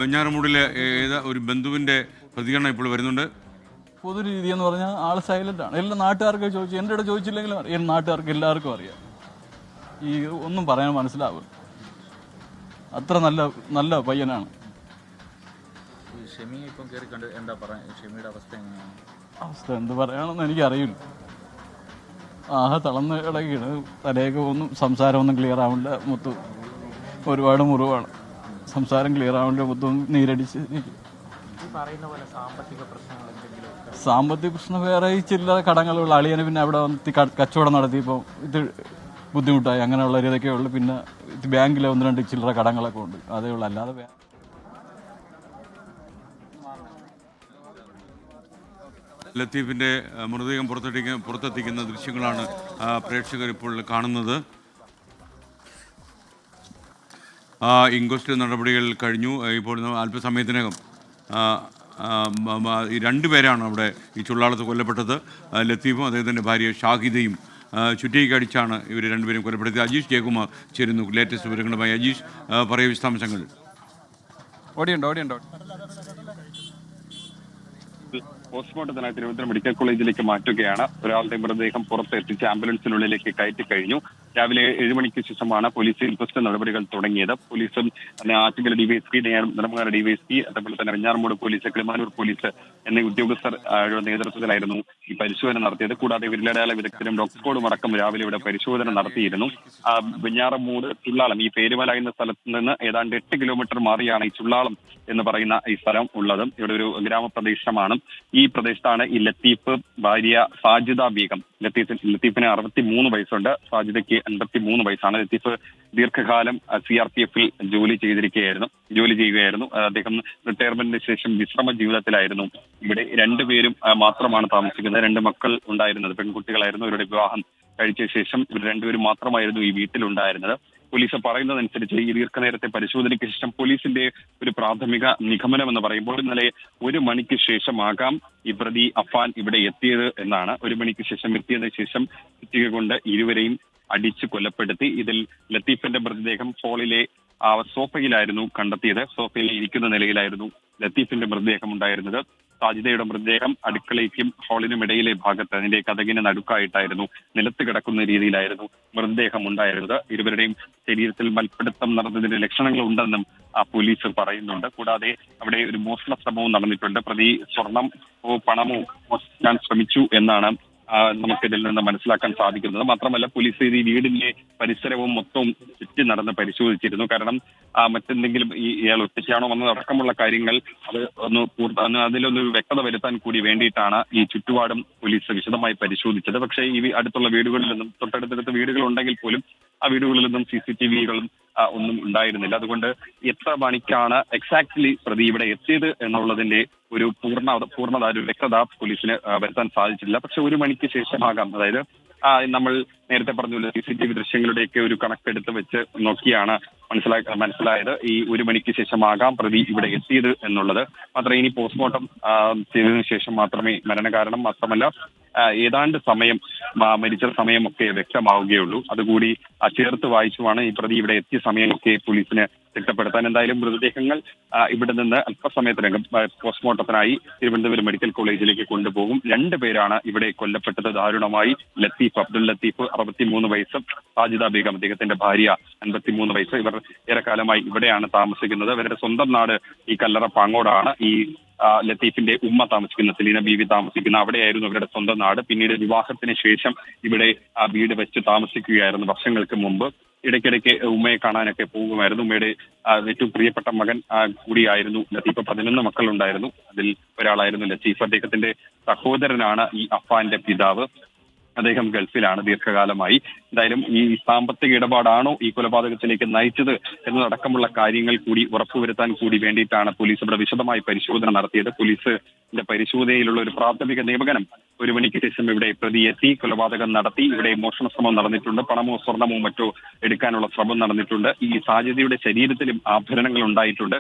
വെഞ്ഞാറമൂടിലെ ഒരു ബന്ധുവിന്റെ പ്രതികരണം ഇപ്പോൾ വരുന്നുണ്ട്. പൊതുരീതി എന്ന് പറഞ്ഞാൽ ആൾ സൈലന്റ് ആണ്. എല്ലാ നാട്ടുകാർക്ക് ചോദിച്ചു, എൻ്റെ ഇവിടെ ചോദിച്ചില്ലെങ്കിലും അറിയാം, നാട്ടുകാർക്ക് എല്ലാവർക്കും അറിയാം. ഈ ഒന്നും പറയാൻ മനസ്സിലാവും, അത്ര നല്ല പയ്യനാണ്. അവസ്ഥ എന്ത് പറയാണെന്ന് എനിക്കറിയില്ല. തളർന്ന് കിടക്കുകയാണ്. തലയൊക്കെ സംസാരമൊന്നും ക്ലിയർ ആവില്ല. മൊത്തം ഒരുപാട് മുറിവാണ്. സംസാരം ക്ലിയർ ആവില്ല. മൊത്തം നീരടിച്ച്. സാമ്പത്തിക പ്രശ്നം വേറെ ഈ ചില്ലറ കടങ്ങളുള്ള അളിയന് പിന്നെ അവിടെ വന്ന് കച്ചവടം നടത്തിയപ്പോൾ ഇത് ബുദ്ധിമുട്ടായി. അങ്ങനെയുള്ള ഇതൊക്കെ ഉള്ളു. പിന്നെ ബാങ്കിലെ 1-2 ചില്ലറ കടങ്ങളൊക്കെ ഉണ്ട്, അതേ ഉള്ളൂ. അല്ലാതെ ലത്തീഫിന്റെ മൃതദേഹം പുറത്തെത്തിക്കുന്ന ദൃശ്യങ്ങളാണ് പ്രേക്ഷകർ ഇപ്പോൾ കാണുന്നത്. ഇൻക്വസ്റ്റ് നടപടികൾ കഴിഞ്ഞു. ഇപ്പോൾ അല്പസമയത്തിനകം ഈ 2 പേരാണ് അവിടെ ഈ ചുള്ളാളത്ത് കൊല്ലപ്പെട്ടത്. ലത്തീഫും അദ്ദേഹത്തിൻ്റെ ഭാര്യ ഷാഹിദയും ചുറ്റിക്കടിച്ചാണ് ഇവർ 2 പേരും കൊല്ലപ്പെടുത്തിയത്. അജീഷ് ജയകുമാർ ചേരുന്നു ലേറ്റസ്റ്റ് വിവരങ്ങളുമായി. അജീഷ്, പറയൂ വിശദാംശങ്ങൾ. ഓടിയുണ്ടോ പോസ്റ്റ്മോർട്ടത്തിനായി തിരുവനന്തപുരം മെഡിക്കൽ കോളേജിലേക്ക് മാറ്റുകയാണ്. ഒരാളുടെ മൃതദേഹം പുറത്തെത്തിച്ച് ആംബുലൻസിനുള്ളിലേക്ക് കയറ്റി കഴിഞ്ഞു. രാവിലെ 7 മണിക്ക് ശേഷമാണ് പോലീസ് ഇൻക്വസ്റ്റ് നടപടികൾ തുടങ്ങിയത്. പോലീസും ആറ്റിങ്ങൽ ഡിവൈഎസ്പി, നെടുമങ്ങാട് ഡിവൈഎസ്പി, അതേപോലെ തന്നെ വെഞ്ഞാറമൂട് പോലീസ്, കിളിമാനൂർ പോലീസ് എന്നീ ഉദ്യോഗസ്ഥർ നേതൃത്വത്തിലായിരുന്നു ഈ പരിശോധന നടത്തിയത്. കൂടാതെ വിരലടയാള വിദഗ്ധരും ഡോഗ് സ്ക്വാഡും അടക്കം രാവിലെ ഇവിടെ പരിശോധന നടത്തിയിരുന്നു. വെഞ്ഞാറമൂട് ചുള്ളാളം, ഈ പേരുമല എന്ന സ്ഥലത്ത് നിന്ന് ഏതാണ്ട് 8 കിലോമീറ്റർ മാറിയാണ് ഈ ചുള്ളാളം എന്ന് പറയുന്ന ഈ സ്ഥലം ഉള്ളത്. ഇവിടെ ഒരു ഗ്രാമപ്രദേശമാണ്. ഈ പ്രദേശത്താണ് ഈ ലത്തീഫ് ഭാര്യ സാജിദ ബീഗം. ലത്തീഫിന് 63 വയസ്സുണ്ട്, സാജിദയ്ക്ക് 53 വയസ്സാണ്. ലത്തീഫ് ദീർഘകാലം CRPF-ൽ ജോലി ചെയ്യുകയായിരുന്നു. അദ്ദേഹം റിട്ടയർമെന്റിന് ശേഷം വിശ്രമ ജീവിതത്തിലായിരുന്നു. ഇവിടെ 2 പേരും മാത്രമാണ് താമസിക്കുന്നത്. 2 മക്കൾ ഉണ്ടായിരുന്നത് പെൺകുട്ടികളായിരുന്നു. ഇവരുടെ വിവാഹം കഴിച്ച ശേഷം ഇവർ 2 പേരും മാത്രമായിരുന്നു ഈ വീട്ടിലുണ്ടായിരുന്നത്. പോലീസ് പറയുന്നതനുസരിച്ച് ഈ ദീർഘനേരത്തെ പരിശോധനയ്ക്ക് ശേഷം പോലീസിന്റെ ഒരു പ്രാഥമിക നിഗമനം എന്ന് പറയുമ്പോൾ ഇന്നലെ 1 മണിക്ക് ശേഷമാകാം ഈ പ്രതി അഫാൻ ഇവിടെ എത്തിയത് എന്നാണ്. 1 മണിക്ക് ശേഷം എത്തിയതിനു ശേഷം ചുറ്റിക കൊണ്ട് ഇരുവരെയും അടിച്ച് കൊലപ്പെടുത്തി. ഇതിൽ ലത്തീഫിന്റെ മൃതദേഹം ഹാളിലെ സോഫയിലായിരുന്നു കണ്ടെത്തിയത്. സോഫയിൽ ഇരിക്കുന്ന നിലയിലായിരുന്നു ലത്തീഫിന്റെ മൃതദേഹം ഉണ്ടായിരുന്നത്. സാജിദയുടെ മൃതദേഹം അടുക്കളയ്ക്കും ഹാളിനും ഇടയിലെ ഭാഗത്ത് അതിന്റെ കതകിന് നടുക്കായിട്ടായിരുന്നു നിലത്ത് കിടക്കുന്ന രീതിയിലായിരുന്നു മൃതദേഹം ഉണ്ടായിരുന്നത്. ഇരുവരുടെയും ശരീരത്തിൽ മൽപ്പിടുത്തം നടന്നതിന്റെ ലക്ഷണങ്ങൾ ഉണ്ടെന്നും പോലീസ് പറയുന്നുണ്ട്. കൂടാതെ അവിടെ ഒരു മോഷണ ശ്രമവും നടന്നിട്ടുണ്ട്. പ്രതി പണമോ മോഷ്ടിക്കാൻ ശ്രമിച്ചു എന്നാണ് നമുക്കിതിൽ നിന്ന് മനസ്സിലാക്കാൻ സാധിക്കുന്നത്. മാത്രമല്ല പോലീസ് ഈ വീടിന്റെ പരിസരവും മൊത്തവും ചുറ്റി നടന്ന് പരിശോധിച്ചിരുന്നു. കാരണം മറ്റെന്തെങ്കിലും ഇയാൾ ഒറ്റയ്ക്കാണോ വന്നതടക്കമുള്ള കാര്യങ്ങൾ അതിലൊന്ന് വ്യക്തത വരുത്താൻ കൂടി വേണ്ടിയിട്ടാണ് ഈ ചുറ്റുപാടും പോലീസ് വിശദമായി പരിശോധിച്ചത്. പക്ഷേ ഈ അടുത്തുള്ള വീടുകളിൽ നിന്നും തൊട്ടടുത്തടുത്ത വീടുകൾ ഉണ്ടെങ്കിൽ പോലും ആ വീടുകളിൽ നിന്നും CCTV-കളും ഒന്നും ഉണ്ടായിരുന്നില്ല. അതുകൊണ്ട് എത്ര മണിക്കാണ് എക്സാക്ട്ലി പ്രതി ഇവിടെ എത്തിയത് എന്നുള്ളതിന്റെ ഒരു പൂർണ്ണത ഒരു വ്യക്തത പോലീസിന് വരുത്താൻ സാധിച്ചില്ല. പക്ഷെ 1 മണിക്ക് ശേഷമാകാം, അതായത് നമ്മൾ നേരത്തെ പറഞ്ഞ CCTV ദൃശ്യങ്ങളുടെയൊക്കെ ഒരു കണക്കെടുത്ത് വെച്ച് നോക്കിയാണ് മനസ്സിലായത് ഈ 1 മണിക്ക് ശേഷമാകാം പ്രതി ഇവിടെ എത്തിയത് എന്നുള്ളത്. മാത്രമേ ഇനി പോസ്റ്റ്മോർട്ടം ചെയ്തതിനു ശേഷം മാത്രമേ മരണകാരണം, മാത്രമല്ല ഏതാണ്ട് സമയം മരിച്ച സമയമൊക്കെ വ്യക്തമാവുകയുള്ളൂ. അതുകൂടി ചേർത്ത് വായിച്ചുമാണ് ഈ പ്രതി ഇവിടെ എത്തിയ സമയമൊക്കെ പോലീസിന് തിട്ടപ്പെടുത്താൻ. എന്തായാലും മൃതദേഹങ്ങൾ ഇവിടെ നിന്ന് അല്പസമയത്തിനകം പോസ്റ്റ്മോർട്ടത്തിനായി തിരുവനന്തപുരം മെഡിക്കൽ കോളേജിലേക്ക് കൊണ്ടുപോകും. 2 പേരാണ് ഇവിടെ കൊല്ലപ്പെട്ടത് ദാരുണമായി. അബ്ദുൽ ലത്തീഫ് 63 വയസ്സും സാജിദ ബീഗം അദ്ദേഹത്തിന്റെ ഭാര്യ 53 വയസ്സ്. ഇവർ ഏറെക്കാലമായി ഇവിടെയാണ് താമസിക്കുന്നത്. ഇവരുടെ സ്വന്തം നാട് ഈ കല്ലറ പാങ്ങോടാണ്. ഈ ലത്തീഫിന്റെ ഉമ്മ താമസിക്കുന്ന, സെലീന ബീവി താമസിക്കുന്ന അവിടെയായിരുന്നു ഇവരുടെ സ്വന്തം നാട്. പിന്നീട് വിവാഹത്തിന് ശേഷം ഇവിടെ വീട് വെച്ച് താമസിക്കുകയായിരുന്നു വർഷങ്ങൾക്ക് മുമ്പ്. ഇടയ്ക്കിടയ്ക്ക് ഉമ്മയെ കാണാനൊക്കെ പോകുമായിരുന്നു. ഉമ്മയുടെ ഏറ്റവും പ്രിയപ്പെട്ട മകൻ കൂടിയായിരുന്നു ലത്തീഫ്. 11 മക്കളുണ്ടായിരുന്നു. അതിൽ ഒരാളായിരുന്നു ലത്തീഫ്. അദ്ദേഹത്തിന്റെ സഹോദരനാണ് ഈ അഫാന്റെ പിതാവ്. അദ്ദേഹം ഗൾഫിലാണ് ദീർഘകാലമായി. എന്തായാലും ഈ സാമ്പത്തിക ഇടപാടാണോ ഈ കൊലപാതകത്തിലേക്ക് നയിച്ചത് എന്നതടക്കമുള്ള കാര്യങ്ങൾ കൂടി ഉറപ്പുവരുത്താൻ കൂടി വേണ്ടിയിട്ടാണ് പോലീസ് ഇവിടെ വിശദമായി പരിശോധന നടത്തിയത്. പോലീസിന്റെ പരിശോധനയിലുള്ള ഒരു പ്രാഥമിക നിഗമനം 1 മണിക്ക് ശേഷം ഇവിടെ പ്രതി എത്തി, കൊലപാതകം നടത്തി, ഇവിടെ മോഷണ ശ്രമം നടന്നിട്ടുണ്ട്, പണമോ സ്വർണമോ മറ്റോ എടുക്കാനുള്ള ശ്രമം നടന്നിട്ടുണ്ട്. ഈ സാജിദയുടെ ശരീരത്തിലും ആഭരണങ്ങൾ ഉണ്ടായിട്ടുണ്ട്.